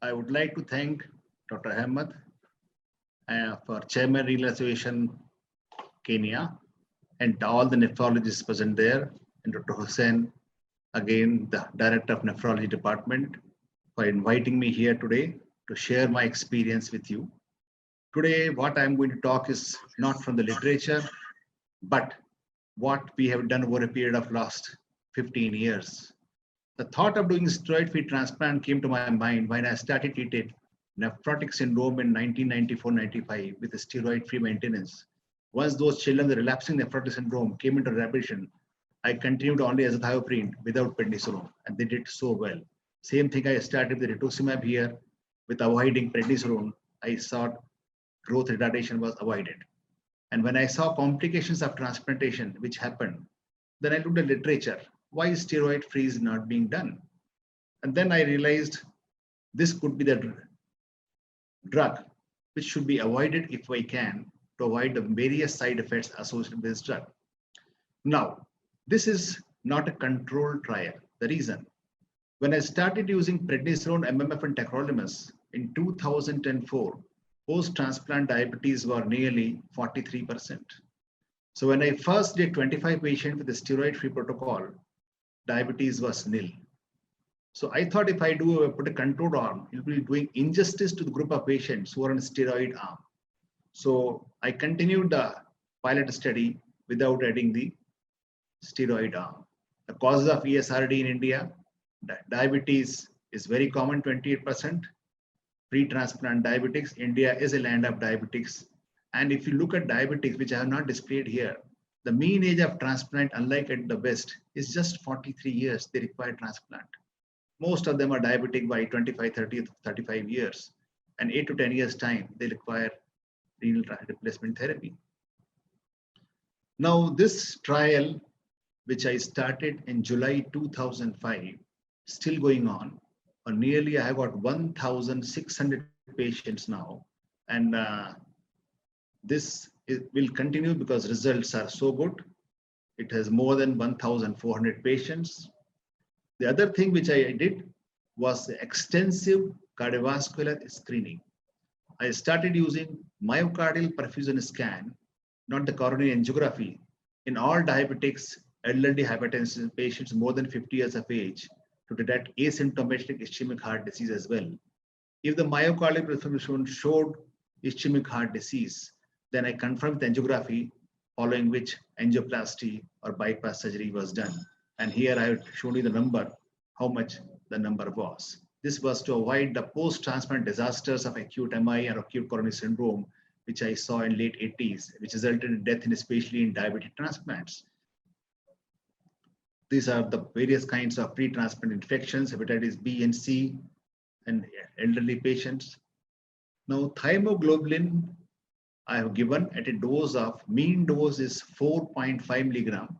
I would like to thank Dr. Ahmed for Chairman Renal Association Kenya and all the nephrologists present there, and Dr. Hussain, again the Director of Nephrology Department, for inviting me here today to share my experience with you. Today, what I'm going to talk is not from the literature, but what we have done over a period of last 15 years. The thought of doing steroid-free transplant came to my mind when I started treated nephrotic syndrome in 1994-95 with a steroid-free maintenance. Once those children with relapsing nephrotic syndrome came into remission, I continued only as a thiopurine without prednisolone, and they did so well. Same thing I started with rituximab here with avoiding prednisolone. I saw growth retardation was avoided. And when I saw complications of transplantation, which happened, then I looked at literature. Why is steroid free is not being done? And then I realized this could be the drug which should be avoided if we can to avoid the various side effects associated with this drug. Now, this is not a controlled trial. The reason, when I started using prednisolone, MMF, and tacrolimus in 2004, post-transplant diabetes were nearly 43%. So when I first did 25 patients with the steroid-free protocol, diabetes was nil. So I thought if I put a control arm, it will be doing injustice to the group of patients who are on a steroid arm. So I continued the pilot study without adding the steroid arm. The causes of ESRD in India, diabetes is very common, 28%. Pre-transplant diabetics, India is a land of diabetics. And if you look at diabetics, which I have not displayed here, the mean age of transplant, unlike at the West, is just 43 years they require transplant. Most of them are diabetic by 25, 30, 35 years. And 8 to 10 years time, they require renal replacement therapy. Now this trial, which I started in July 2005, still going on. Nearly I have got 1,600 patients now. And this will continue because results are so good. It has more than 1,400 patients. The other thing which I did was the extensive cardiovascular screening. I started using myocardial perfusion scan, not the coronary angiography, in all diabetics, elderly hypertension patients more than 50 years of age to detect asymptomatic ischemic heart disease as well. If the myocardial perfusion showed ischemic heart disease, then I confirmed the angiography, following which angioplasty or bypass surgery was done. And here I have shown you the number, how much the number was. This was to avoid the post-transplant disasters of acute MI or acute coronary syndrome, which I saw in late 80s, which resulted in death, especially in diabetic transplants. These are the various kinds of pre-transplant infections, hepatitis B and C, and elderly patients. Now, thymoglobulin I have given at a dose of, mean dose is 4.5 milligram.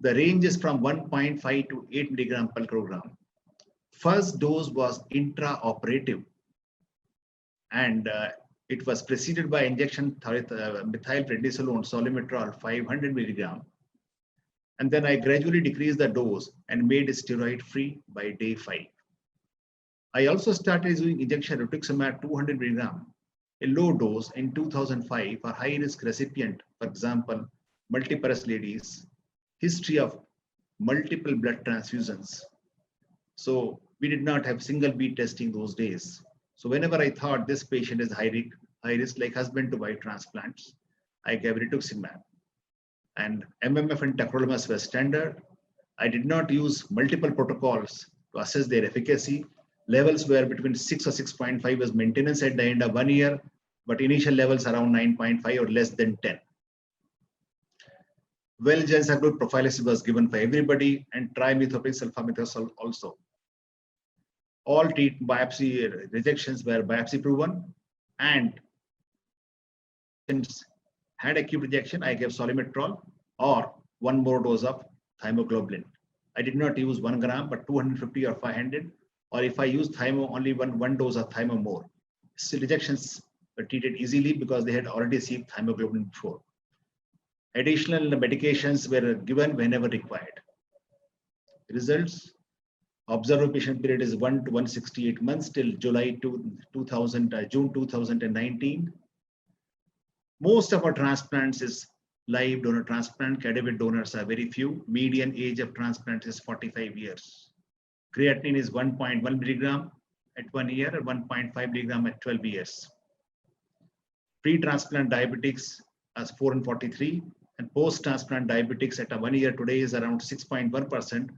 The range is from 1.5 to 8 milligram per kilogram. First dose was intraoperative, and it was preceded by injection methylprednisolone solimetrol 500 milligram. And then I gradually decreased the dose and made it steroid free by day 5. I also started using injection rituximab 200 milligram, a low dose in 2005 for high risk recipient, for example, multiparous ladies, history of multiple blood transfusions. So we did not have single bead testing those days. So whenever I thought this patient is high risk like husband to wife transplants, I gave rituximab. And MMF and tacrolimus were standard. I did not use multiple protocols to assess their efficacy. Levels were between 6 or 6.5 as maintenance at the end of 1 year, but initial levels around 9.5 or less than 10. Well-Jansaclid prophylaxis was given for everybody, and trimethoprim sulfamethoxazole also. All biopsy rejections were biopsy proven, and had acute rejection, I gave solimetrol or one more dose of thymoglobulin. I did not use 1 gram, but 250 or 500, or if I use thymo, only one dose of thymo more. So rejections were treated easily because they had already received thymoglobulin before. Additional medications were given whenever required. Results, Observation period is 1 to 168 months till June 2019. Most of our transplants is live donor transplant. Cadaver donors are very few. Median age of transplant is 45 years. Creatinine is 1.1 milligram at 1 year and 1.5 milligram at 12 years. Pre-transplant diabetics as 443, and post-transplant diabetics at 1 year today is around 6.1%,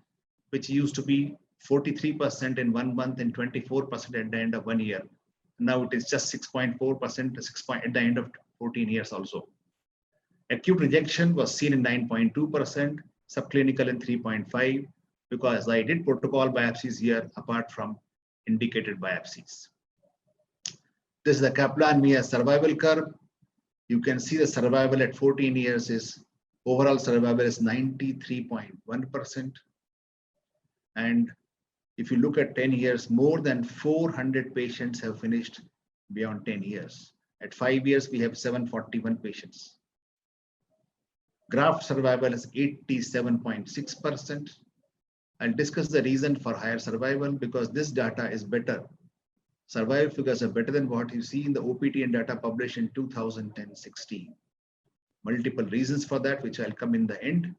which used to be 43% in 1 month and 24% at the end of 1 year. Now it is just 6.4%, at the end of 14 years also. Acute rejection was seen in 9.2%, subclinical in 3.5%, because I did protocol biopsies here apart from indicated biopsies. This is the Kaplan-Meier survival curve. You can see the survival at 14 years is, overall survival is 93.1%. And if you look at 10 years, more than 400 patients have finished beyond 10 years. At 5 years, we have 741 patients. Graft survival is 87.6%. I'll discuss the reason for higher survival because this data is better. Survival figures are better than what you see in the OPTN data published in 2016. Multiple reasons for that, which I'll come in the end.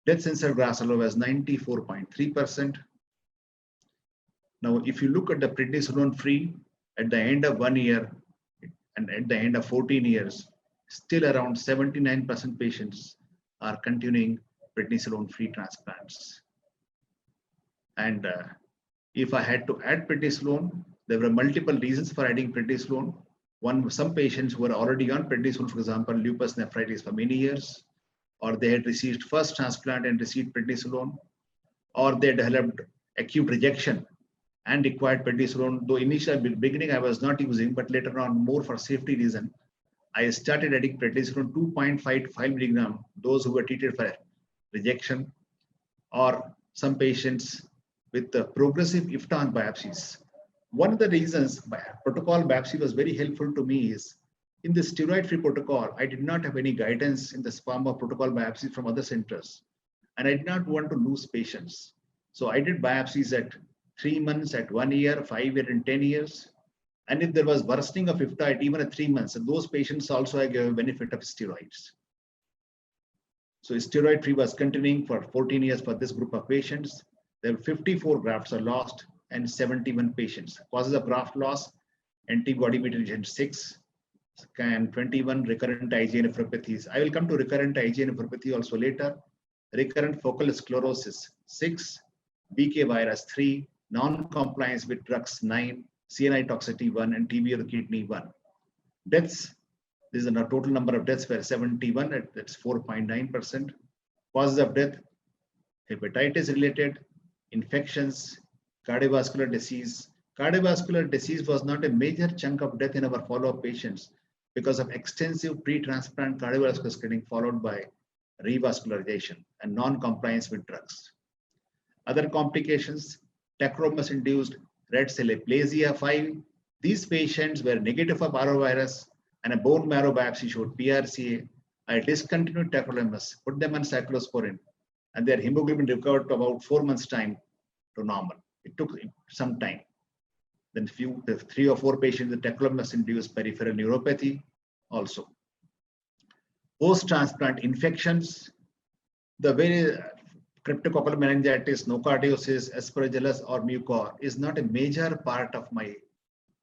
Death sensor graft survival was 94.3%. Now, if you look at the prednisolone free at the end of 1 year and at the end of 14 years, still around 79% patients are continuing prednisolone free transplants. And if I had to add prednisolone, there were multiple reasons for adding prednisolone. One, some patients were already on prednisolone, for example, lupus nephritis for many years, or they had received first transplant and received prednisolone, or they developed acute rejection and required prednisolone. Though initially beginning I was not using, but later on more for safety reason, I started adding prednisolone 2.5 to 5 milligram, those who were treated for rejection, or some patients with the progressive IFTAN biopsies. One of the reasons protocol biopsy was very helpful to me is in the steroid-free protocol, I did not have any guidance in the form of protocol biopsies from other centers, and I did not want to lose patients. So I did biopsies at 3 months, at 1 year, 5 years, and 10 years. And if there was worsening of IFTA at even at 3 months, and those patients also I gave a benefit of steroids. So steroid-free was continuing for 14 years for this group of patients. There were 54 grafts are lost and 71 patients. Causes of graft loss, antibody-mediated rejection 6, and 21 recurrent IgA nephropathies. I will come to recurrent IgA nephropathy also later. Recurrent focal sclerosis 6, BK virus 3, non-compliance with drugs 9, CNI toxicity 1, and TB of the kidney 1. Deaths, this is a total number of deaths were 71, that's 4.9%. Causes of death, hepatitis related, infections, cardiovascular disease. Cardiovascular disease was not a major chunk of death in our follow-up patients because of extensive pre-transplant cardiovascular screening followed by revascularization and non-compliance with drugs. Other complications, tacrolimus-induced red cell aplasia 5. These patients were negative for parvovirus and a bone marrow biopsy showed PRCA. I discontinued tacrolimus, put them on cyclosporin, and their hemoglobin recovered to about 4 months' time to normal. It took some time. Then 3 or 4 patients with tacrolimus-induced peripheral neuropathy also. Post-transplant infections, the very cryptococcal meningitis, nocardiosis, aspergillus, or mucor is not a major part of my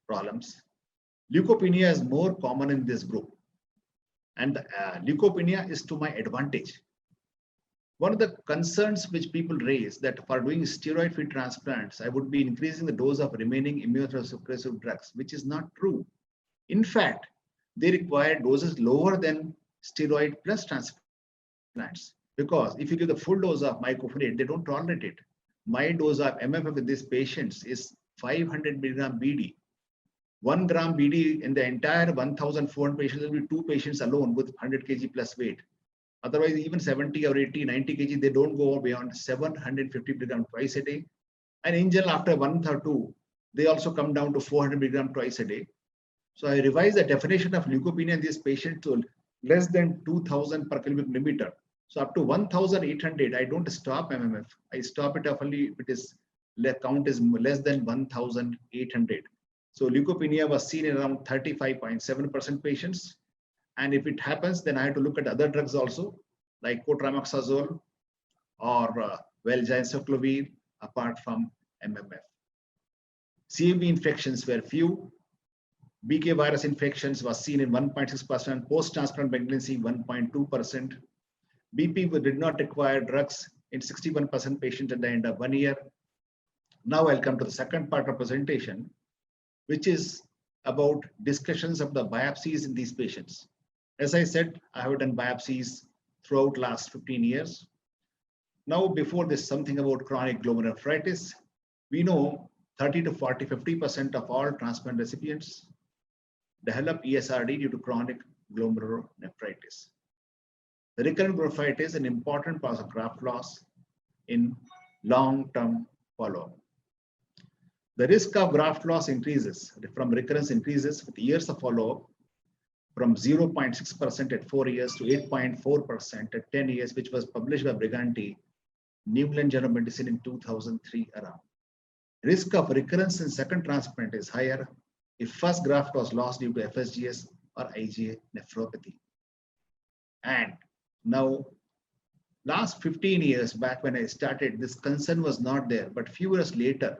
problems. Leukopenia is more common in this group. And leukopenia is to my advantage. One of the concerns which people raise that for doing steroid-free transplants, I would be increasing the dose of remaining immunosuppressive drugs, which is not true. In fact, they require doses lower than steroid plus transplants. Because if you give the full dose of mycophenolate, they don't tolerate it. My dose of MFF with these patients is 500 milligram BD. 1 gram BD in the entire 1,400 patients will be 2 patients alone with 100 kg plus weight. Otherwise, even 70 or 80, 90 kg, they don't go beyond 750 milligram twice a day. And in general, after a month or 2, they also come down to 400 milligram twice a day. So I revised the definition of leukopenia in these patients to less than 2,000 per cubic millimeter. So up to 1,800, I don't stop MMF. I stop it only if it is count is less than 1,800. So leukopenia was seen in around 35.7% patients. And if it happens, then I have to look at other drugs also, like cotrimoxazole or valganciclovir, apart from MMF. CMV infections were few. BK virus infections was seen in 1.6%, post-transplant malignancy 1.2%. BP did not require drugs in 61% patients at the end of 1 year. Now I'll come to the second part of presentation, which is about discussions of the biopsies in these patients. As I said, I have done biopsies throughout last 15 years. Now, before this, something about chronic glomerulonephritis. We know 30 to 40, 50% of all transplant recipients develop ESRD due to chronic glomerulonephritis. The recurrent glomerulonephritis is an important cause of graft loss in long-term follow-up. The risk of graft loss increases from recurrence increases with years of follow-up from 0.6% at 4 years to 8.4% at 10 years, which was published by Briganti, New England Journal of Medicine in 2003 around. Risk of recurrence in second transplant is higher if first graft was lost due to FSGS or IgA nephropathy. And now, last 15 years back when I started, this concern was not there, but few years later,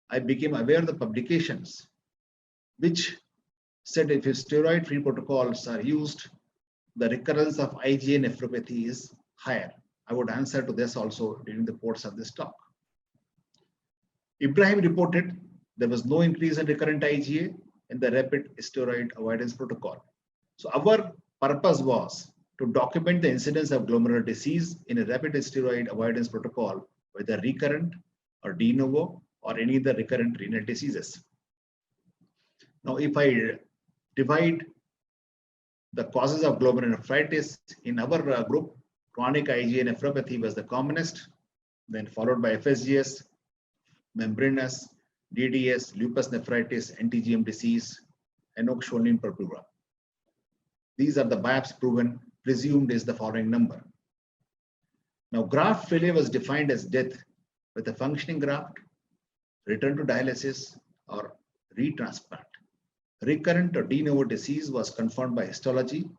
I became aware of the publications which said if steroid-free protocols are used, the recurrence of IgA nephropathy is higher. I would answer to this also during the course of this talk. Ibrahim reported there was no increase in recurrent IgA in the rapid steroid avoidance protocol. So our purpose was to document the incidence of glomerular disease in a rapid steroid avoidance protocol, whether recurrent or de novo or any other recurrent renal diseases. Now, if I divide the causes of glomerulonephritis in our group, chronic IgA nephropathy was the commonest, then followed by FSGS, membranous, DDS, lupus nephritis, anti-GM disease, Enoch-Schönlein purpura. These are the biopsy proven, presumed is the following number. Now, graft failure was defined as death with a functioning graft, return to dialysis, or retransplant. Recurrent or de novo disease was confirmed by histology.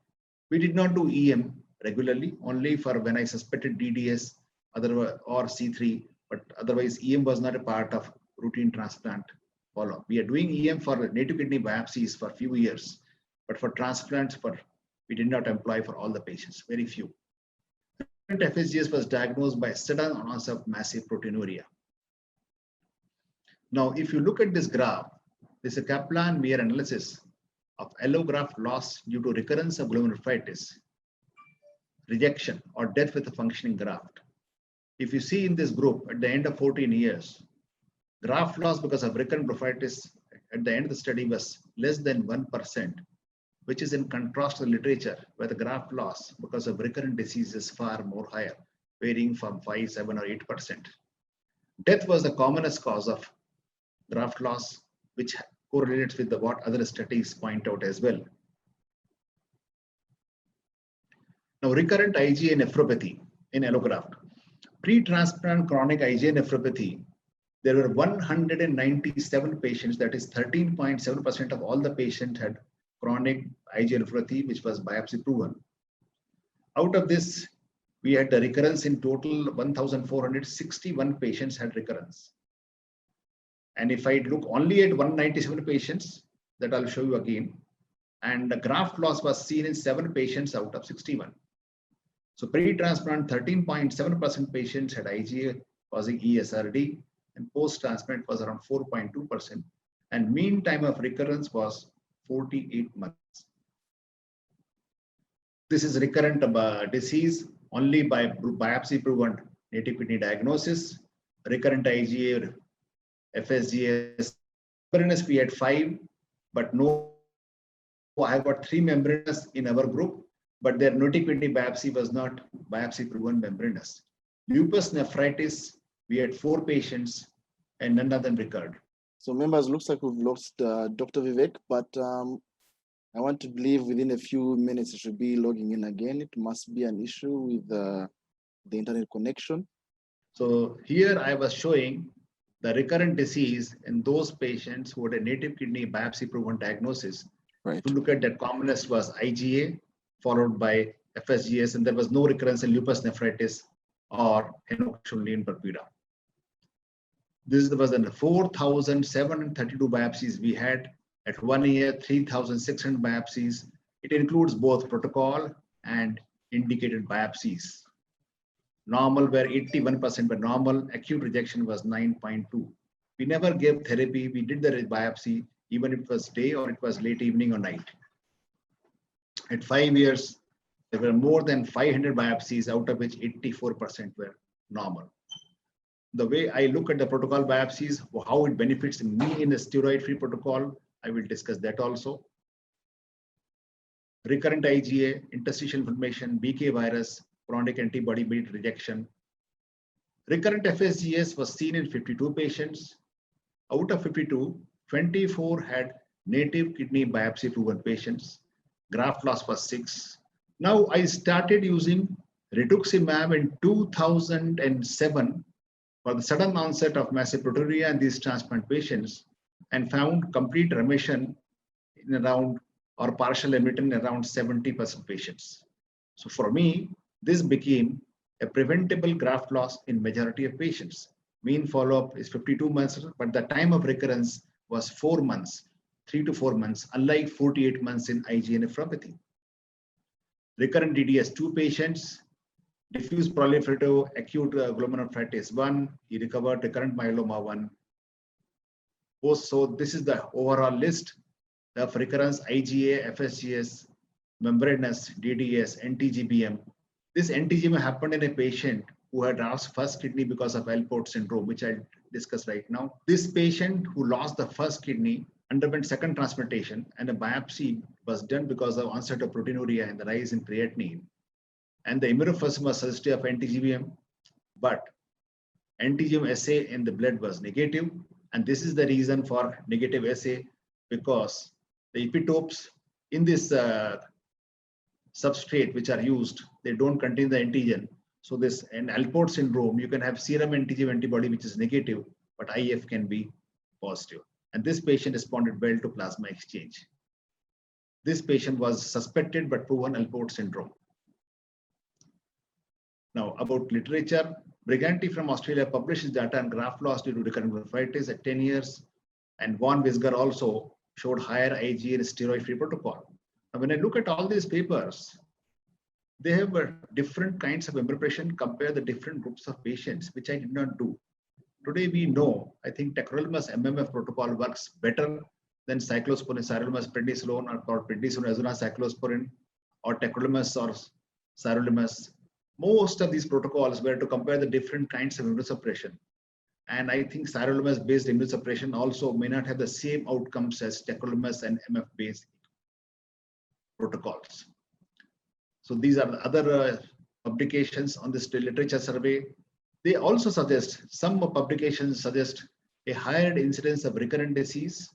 We did not do EM regularly, only for when I suspected DDS or C3, but otherwise EM was not a part of routine transplant follow-up. We are doing EM for native kidney biopsies for a few years, but for transplants, we did not employ for all the patients, very few. FSGS was diagnosed by sudden onset of massive proteinuria. Now, if you look at this graph, this is a Kaplan-Meier analysis of allograft loss due to recurrence of glomerulonephritis, rejection, or death with a functioning graft. If you see in this group, at the end of 14 years, graft loss because of recurrent glomerulonephritis at the end of the study was less than 1%, which is in contrast to the literature where the graft loss because of recurrent disease is far more higher, varying from 5, 7, or 8%. Death was the commonest cause of graft loss, which correlates with what other studies point out as well. Now, recurrent IgA nephropathy in allograft. Pre-transplant chronic IgA nephropathy, there were 197 patients, that is 13.7% of all the patients had chronic IgA nephropathy, which was biopsy proven. Out of this, we had the recurrence in total 1,461 patients had recurrence. And if I look only at 197 patients, that I'll show you again, and the graft loss was seen in 7 patients out of 61. So pre-transplant, 13.7% patients had IgA causing ESRD, and post-transplant was around 4.2%, and mean time of recurrence was 48 months. This is recurrent disease only by biopsy proven native kidney diagnosis, recurrent IgA, FSGS. Membranous we had 5, but no, I have got 3 membranous in our group, but their native kidney biopsy was not biopsy proven membranous. Lupus nephritis, we had 4 patients and none of them recurred. So members, looks like we've lost Dr. Vivek, but I want to believe within a few minutes it should be logging in again. It must be an issue with the internet connection. So here I was showing the recurrent disease in those patients who had a native kidney biopsy proven diagnosis. Right. If you look at that, commonest was IgA, followed by FSGS, and there was no recurrence in lupus nephritis or henoch-Schönlein purpura. This was in 4,732 biopsies we had at 1 year, 3,600 biopsies. It includes both protocol and indicated biopsies. Normal were 81% were normal, acute rejection was 9.2. We never gave therapy, we did the biopsy, even if it was day or it was late evening or night. At 5 years, there were more than 500 biopsies, out of which 84% were normal. The way I look at the protocol biopsies, how it benefits me in the steroid-free protocol, I will discuss that also. Recurrent IgA, interstitial inflammation, BK virus, chronic antibody-based rejection. Recurrent FSGS was seen in 52 patients. Out of 52, 24 had native kidney biopsy proven patients. Graft loss was 6. Now I started using rituximab in 2007 for the sudden onset of massive proteinuria in these transplant patients and found complete remission in around or partial remission in around 70% patients. So for me, this became a preventable graft loss in majority of patients. Mean follow-up is 52 months, but the time of recurrence was 4 months, 3 to 4 months, unlike 48 months in IgA nephropathy. Recurrent DDS 2 patients, diffuse proliferative acute glomerulonephritis 1, he recovered recurrent myeloma 1. So this is the overall list of recurrence IgA, FSGS, membranous, DDS, NTGBM. This NTGBM happened in a patient who had lost first kidney because of Alport syndrome, which I'll discuss right now. This patient who lost the first kidney underwent second transplantation, and a biopsy was done because of onset of proteinuria and the rise in creatinine. And the immunofluorescence was suggestive of NTGBM, but NTGBM assay in the blood was negative. And this is the reason for negative assay, because the epitopes in this substrate which are used, they don't contain the antigen. So this in Alport syndrome, you can have serum NTGBM antibody which is negative, but IF can be positive. And this patient responded well to plasma exchange. This patient was suspected but proven Alport syndrome. Now about literature, Briganti from Australia publishes data on graft loss due to recurrent nephritis at 10 years, and Von Wisger also showed higher IgA in steroid-free protocol. Now, when I look at all these papers, they have different kinds of impression, compare the different groups of patients, which I did not do. Today we know, I think tacrolimus MMF protocol works better than cyclosporin, sirolimus, prednisolone, or prednisolone, azonacyclosporin, or tacrolimus or sirolimus. Most of these protocols were to compare the different kinds of immunosuppression. And I think sirolimus-based immunosuppression also may not have the same outcomes as tacrolimus and MF-based protocols. So these are the other publications on this literature survey. They also suggest, some publications suggest a higher incidence of recurrent disease,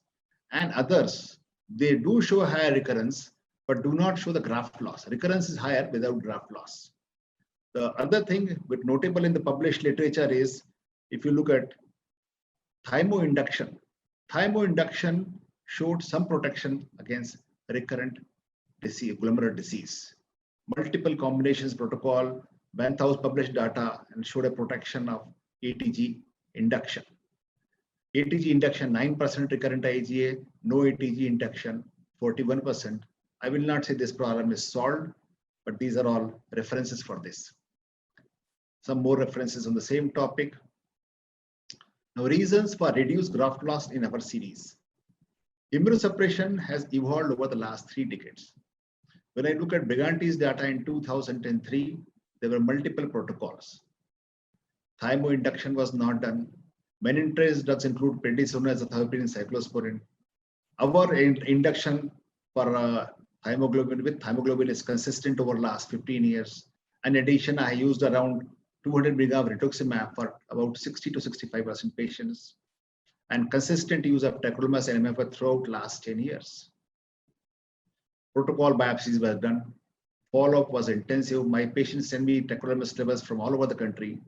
and others, they do show higher recurrence, but do not show the graft loss. Recurrence is higher without graft loss. The other thing with notable in the published literature is, if you look at thymo-induction showed some protection against recurrent disease, glomerular disease. Multiple combinations protocol, Benthaus published data and showed a protection of ATG induction. ATG induction 9% recurrent IgA, no ATG induction 41%. I will not say this problem is solved, but these are all references for this. Some more references on the same topic. Now, reasons for reduced graft loss in our series. Immunosuppression has evolved over the last 3 decades. When I look at Briganti's data in 2003, there were multiple protocols. Thymo induction was not done. Menintrace drugs include prednisone, azathioprine, and cyclosporin. Our induction for thymoglobin with thymoglobin is consistent over the last 15 years. In addition, I used around 200 mg of rituximab for about 60 to 65% patients, and consistent use of tacrolimus and MMF throughout last 10 years. Protocol biopsies were done. Follow-up was intensive. My patients sent me tacrolimus levels from all over the country,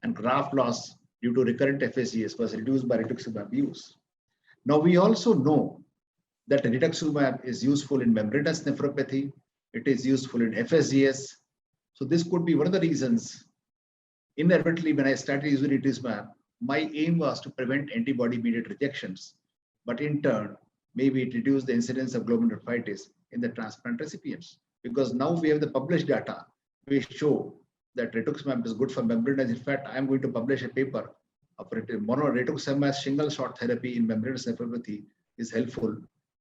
and graft loss due to recurrent FSGS was reduced by rituximab use. Now we also know that rituximab is useful in membranous nephropathy. It is useful in FSGS. So this could be one of the reasons. Inadvertently, when I started using rituximab, my aim was to prevent antibody-mediated rejections, but in turn, maybe it reduced the incidence of glomerulonephritis in the transplant recipients. Because now we have the published data, we show that rituximab is good for membranous. In fact, I am going to publish a paper of rituximab single shot therapy in membranous nephropathy is helpful,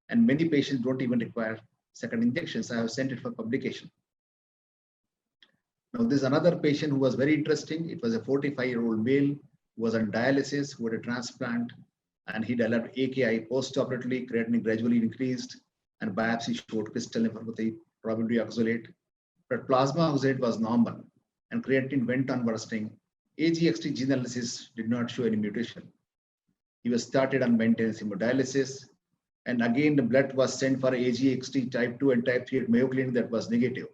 and many patients don't even require second injections. I have sent it for publication. Now, this is another patient who was very interesting. It was a 45-year-old male who was on dialysis, who had a transplant, and he developed AKI post-operatively, creatinine gradually increased, and biopsy showed crystal nephropathy, probably oxalate. But plasma oxalate was normal, and creatinine went on worsening. AGXT gene analysis did not show any mutation. He was started on maintenance hemodialysis, and again the blood was sent for AGXT type 2 and type 3 at Mayo Clinic that was negative.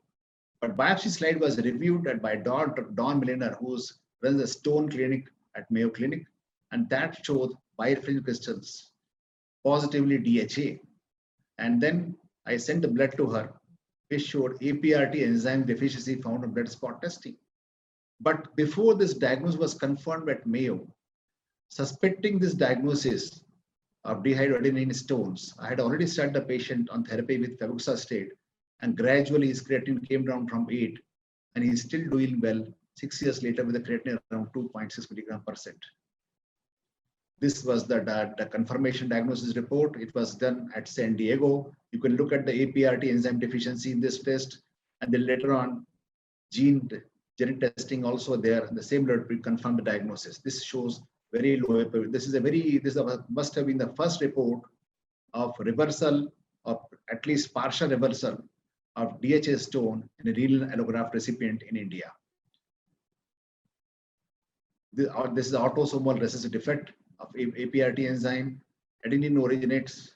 But biopsy slide was reviewed by Don Milliner, who runs the Stone Clinic at Mayo Clinic, and that showed birefringent crystals, positively DHA. And then I sent the blood to her, which showed APRT enzyme deficiency found on blood spot testing. But before this diagnosis was confirmed at Mayo, suspecting this diagnosis of dihydroadenine stones, I had already started the patient on therapy with febuxostate, and gradually his creatinine came down from 8, and he's still doing well 6 years later with a creatinine around 2.6 mg/cent. This was the confirmation diagnosis report. It was done at San Diego. You can look at the APRT enzyme deficiency in this test, and then later on, genetic testing also there. The same blood will confirm the diagnosis. This shows very low APRT. This must have been the first report of reversal, of at least partial reversal of DHA stone in a renal allograft recipient in India. This is autosomal recessive defect of APRT enzyme. Adenine originates,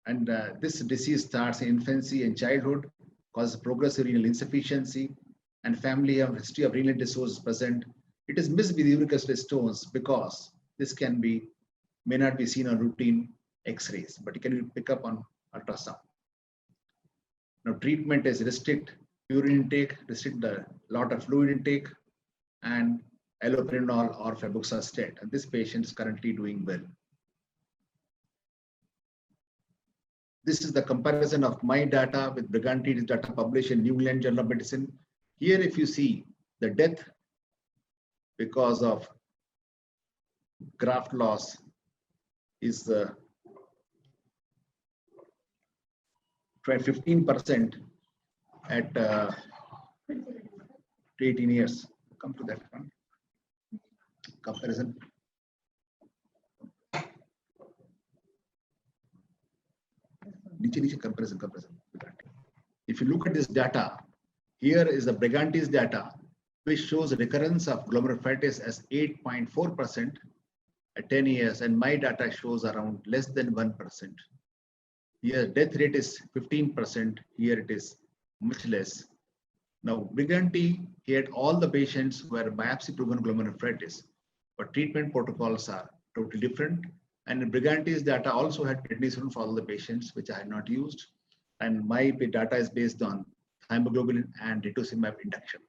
and this disease starts in infancy and childhood, causes progressive renal insufficiency, and family have history of renal disorders present. It is missed with uric acid stones because this may not be seen on routine X-rays, but it can be picked up on ultrasound. Now, treatment is restrict urine intake, restrict the lot of fluid intake, and allopurinol or febuxostate. And this patient is currently doing well. This is the comparison of my data with Briganti's data published in New England Journal of Medicine. Here, if you see the death because of graft loss is 15% at 18 years. Come to that one. Comparison. Comparison. If you look at this data, here is the Briganti's data, which shows recurrence of glomerulonephritis as 8.4% at 10 years, and my data shows around less than 1%. Here, death rate is 15%. Here it is much less. Now, Briganti, he had all the patients who were biopsy-proven glomerulonephritis, but treatment protocols are totally different. And Briganti's data also had prednisone for all the patients, which I had not used. And my data is based on hemoglobin and rituximab induction.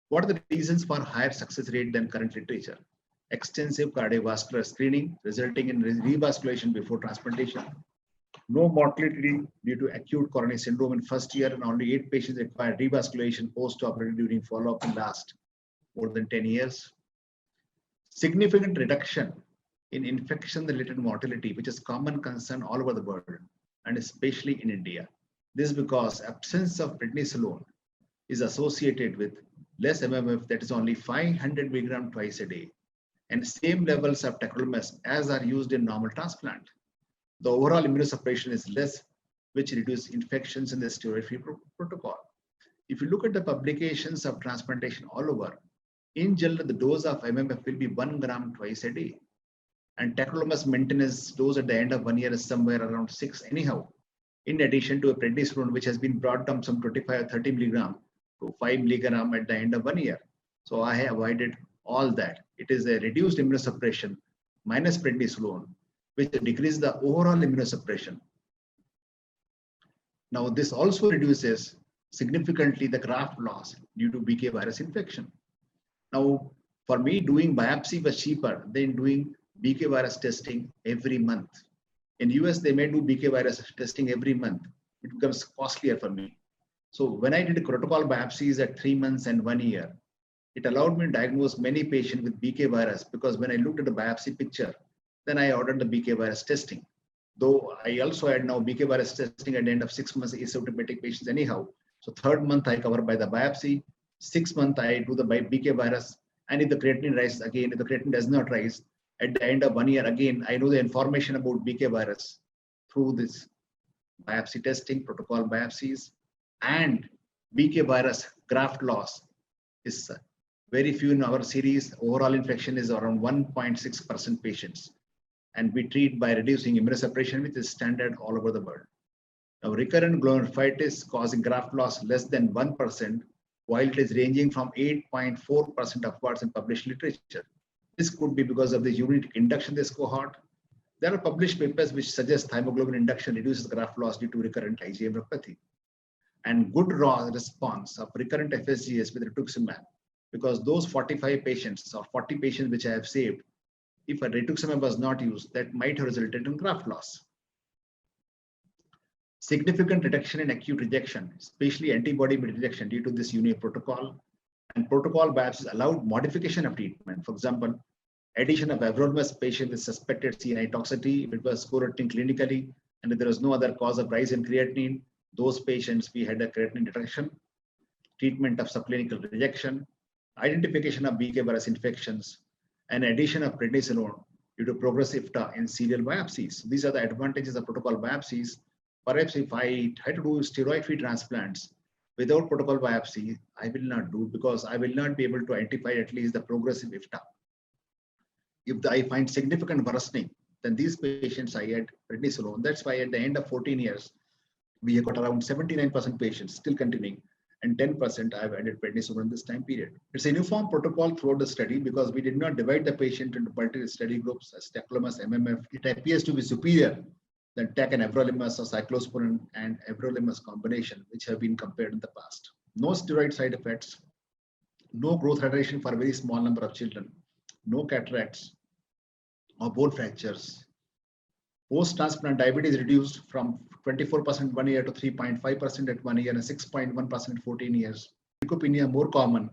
What are the reasons for higher success rate than current literature? Extensive cardiovascular screening resulting in revascularization before transplantation. No mortality due to acute coronary syndrome in first year, and only 8 patients required revascularization post-operative during follow-up in last more than 10 years. Significant reduction in infection-related mortality, which is common concern all over the world, and especially in India. This is because absence of prednisolone is associated with less MMF, that is only 500 mg twice a day, and same levels of tacrolimus as are used in normal transplant. The overall immunosuppression is less, which reduces infections in the steroid-free protocol. If you look at the publications of transplantation all over, in general, the dose of MMF will be 1 gram twice a day. And tacrolimus maintenance dose at the end of 1 year is somewhere around 6 anyhow. In addition to a prednisolone, which has been brought down from 25 or 30 milligram to 5 milligram at the end of 1 year. So I have avoided all that. It is a reduced immunosuppression minus prednisolone, which decreases the overall immunosuppression. Now, this also reduces significantly the graft loss due to BK virus infection. Now, for me, doing biopsy was cheaper than doing BK virus testing every month. In US, they may do BK virus testing every month. It becomes costlier for me. So when I did protocol biopsies at 3 months and 1 year, it allowed me to diagnose many patients with BK virus, because when I looked at the biopsy picture, then I ordered the BK virus testing. Though I also had now BK virus testing at the end of 6 months asymptomatic patients anyhow. So 3rd month I cover by the biopsy, 6th month I do the BK virus, and if the creatinine rises again, if the creatinine does not rise, at the end of 1 year again, I know the information about BK virus through this biopsy testing, protocol biopsies, and BK virus graft loss is very few in our series. Overall infection is around 1.6% patients. And we treat by reducing immunosuppression, which is standard all over the world. Now, recurrent glomerulitis causing graft loss less than 1%, while it is ranging from 8.4% upwards in published literature. This could be because of the unit induction this cohort. There are published papers which suggest thymoglobin induction reduces graft loss due to recurrent IgA nephropathy. And good response of recurrent FSGS with rituximab, because those 45 patients or 40 patients which I have saved, if a rituximab was not used, that might have resulted in graft loss. Significant reduction in acute rejection, especially antibody rejection due to this UNIA protocol, and protocol biopsies allowed modification of treatment. For example, addition of everolimus patient with suspected CNI toxicity, if it was correcting clinically, and if there was no other cause of rise in creatinine, those patients we had a creatinine detection, treatment of subclinical rejection, identification of BK virus infections, and addition of prednisolone due to progressive IFTA in serial biopsies. These are the advantages of protocol biopsies. Perhaps if I try to do steroid-free transplants without protocol biopsy, I will not do, because I will not be able to identify at least the progressive IFTA. If I find significant worsening, then these patients I add prednisolone. That's why at the end of 14 years, we have got around 79% patients still continuing, and 10% I've added prednisolone in this time period. It's a uniform protocol throughout the study, because we did not divide the patient into multiple study groups as tacrolimus, MMF. It appears to be superior than TAC and everolimus or cyclosporin and everolimus combination, which have been compared in the past. No steroid side effects, no growth retardation for a very small number of children, no cataracts or bone fractures. Post-transplant diabetes reduced from 24% 1 year to 3.5% at 1 year and 6.1% at 14 years. Leukopenia more common,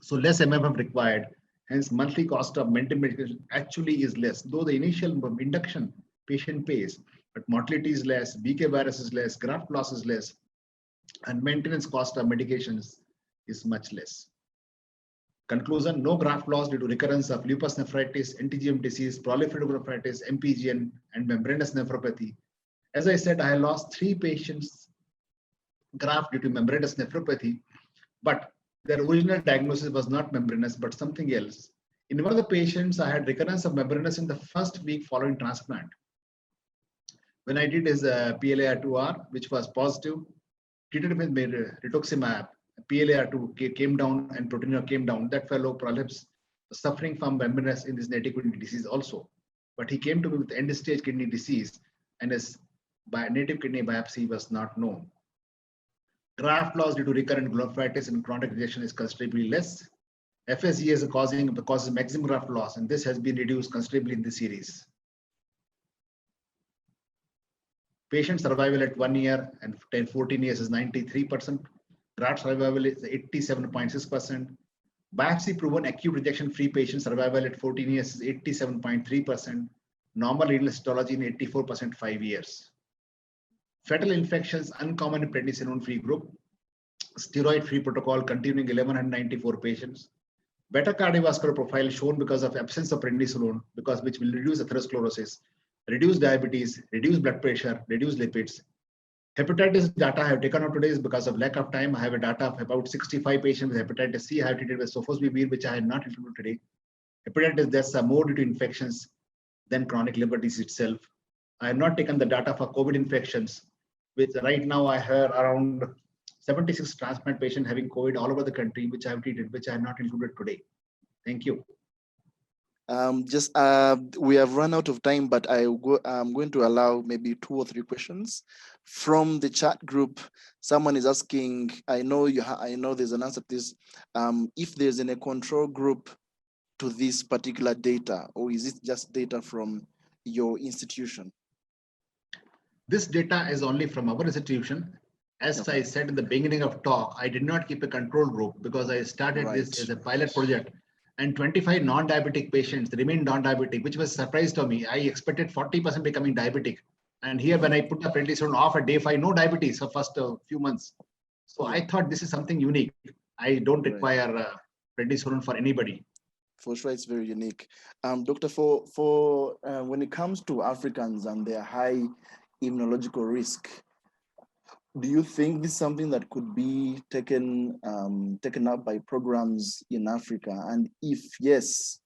so less MMF required. Hence, monthly cost of maintenance medication actually is less, though the initial induction patient pays, but mortality is less, BK virus is less, graft loss is less, and maintenance cost of medications is much less. Conclusion: no graft loss due to recurrence of lupus nephritis, anti-GM disease, proliferative nephritis, MPGN, and membranous nephropathy. As I said, I lost 3 patients graft due to membranous nephropathy, but their original diagnosis was not membranous, but something else. In one of the patients, I had recurrence of membranous in the first week following transplant. When I did his PLAR2R, which was positive, treated with rituximab, PLAR2 came down and proteinuria came down. That fellow perhaps suffering from membranous in this native kidney disease also. But he came to me with end-stage kidney disease, and his native kidney biopsy was not known. Graft loss due to recurrent glomerulitis and chronic rejection is considerably less. FSGS causes maximum graft loss, and this has been reduced considerably in this series. Patient survival at 1 year and 14 years is 93%. Graft survival is 87.6%. Biopsy proven acute rejection free patient survival at 14 years is 87.3%. Normal renal histology in 84% 5 years. Fatal infections uncommon in prednisolone free group. Steroid free protocol continuing 1194 patients. Better cardiovascular profile shown because of absence of prednisolone, because which will reduce atherosclerosis, reduce diabetes, reduce blood pressure, reduce lipids. Hepatitis data I have taken out today is because of lack of time. I have a data of about 65 patients with hepatitis C I have treated with sofosbuvir, which I had not included today. Hepatitis deaths are more due to infections than chronic liver disease itself. I have not taken the data for COVID infections, which right now I heard around 76 transplant patients having COVID all over the country, which I have treated, which I have not included today. Thank you. We have run out of time, but I'm going to allow maybe 2 or 3 questions from the chat group. Someone is asking, I know there's an answer to this. If there's a control group to this particular data, or is it just data from your institution? This data is only from our institution. As Okay. I said in the beginning of talk, I did not keep a control group because I started this Right. as a pilot project, and 25 non-diabetic patients remained non-diabetic, which was a surprise to me. I expected 40% becoming diabetic. And here, when I put the prednisone off at day 5, no diabetes for first few months. So I thought this is something unique. I don't Right. require prednisone for anybody. For sure, it's very unique. Doctor, when it comes to Africans and their high immunological risk, do you think this is something that could be taken up by programs in Africa? And if yes,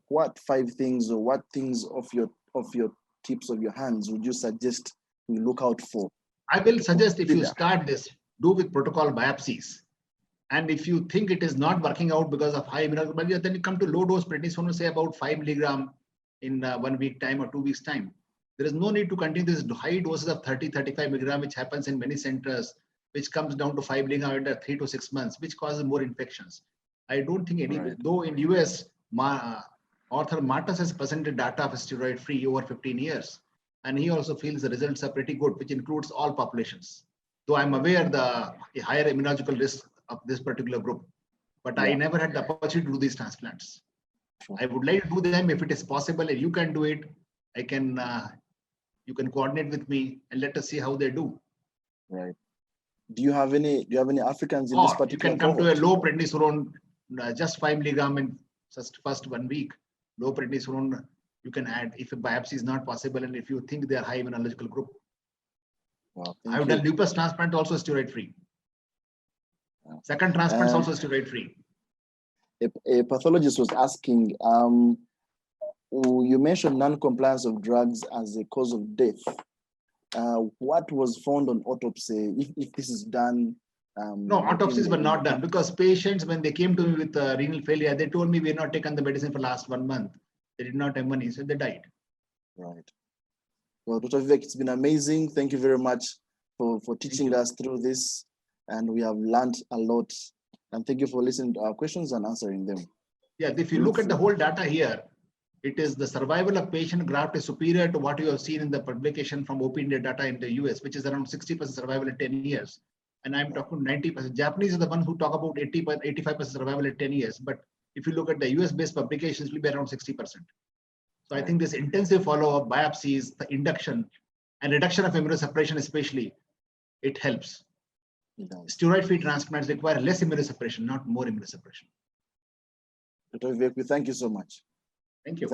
what 5 things or what things of your tips of your hands would you suggest we look out for? I will suggest if you start this, do with protocol biopsies. And if you think it is not working out because of high immunoglobulin, then you come to low dose prednisone, say about 5 milligram in 1 week time or 2 weeks time. There is no need to continue this high doses of 30, 35 milligram, which happens in many centers, which comes down to 5 milligram after 3 to 6 months, which causes more infections. I don't think any, Right. though in US, Arthur Martas has presented data of steroid-free over 15 years. And he also feels the results are pretty good, which includes all populations. Though I'm aware the higher immunological risk of this particular group, but I never had the opportunity to do these transplants. Sure. I would like to do them if it is possible, and you can do it. I can, you can coordinate with me and let us see how they do. Right. Do you have any Africans in this particular you can come to a low prednisone, just 5 milligram in just first 1 week. Low prednisone you can add if a biopsy is not possible and if you think they are high immunological group. Wow, I've done lupus transplant also steroid free. Second transplant also steroid free. A pathologist was asking, you mentioned non-compliance of drugs as a cause of death. What was found on autopsy, if this is done? No, autopsies were not done because patients, when they came to me with renal failure, they told me we have not taken the medicine for last 1 month. They did not have money, so they died. Right. Well, Dr. Vivek, it's been amazing. Thank you very much for teaching us through this. And we have learned a lot. And thank you for listening to our questions and answering them. Yeah, if you look at the whole data here, it is the survival of patient graft is superior to what you have seen in the publication from Open India data in the US, which is around 60% survival in 10 years. And I'm talking 90%. Japanese are the ones who talk about 85% survival in 10 years. But if you look at the US-based publications, it will be around 60%. So I think this intensive follow-up, biopsies, the induction, and reduction of immunosuppression especially, it helps. Steroid-free transplants require less immunosuppression, not more immunosuppression. Dr. Vivek, we thank you so much. Thank you.